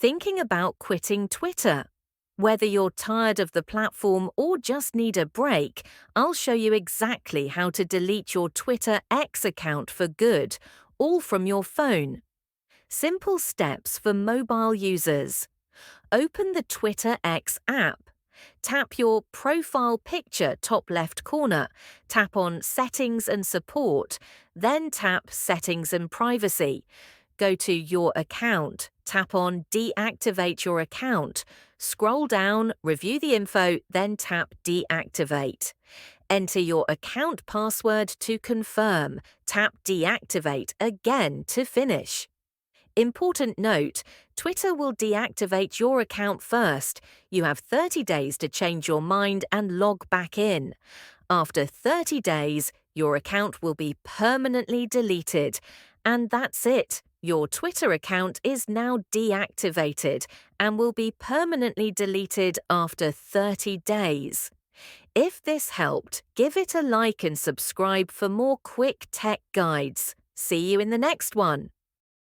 Thinking about quitting Twitter? Whether you're tired of the platform or just need a break, I'll show you exactly how to delete your Twitter X account for good, all from your phone. Simple steps for mobile users. Open the Twitter X app. Tap your profile picture top left corner, tap on Settings and Support, then tap Settings and Privacy. Go to Your Account, tap on Deactivate Your Account, scroll down, review the info, then tap Deactivate. Enter your account password to confirm, tap Deactivate again to finish. Important note, Twitter will deactivate your account first. You have 30 days to change your mind and log back in. After 30 days, your account will be permanently deleted. And that's it. Your Twitter account is now deactivated and will be permanently deleted after 30 days. If this helped, give it a like and subscribe for more quick tech guides. See you in the next one.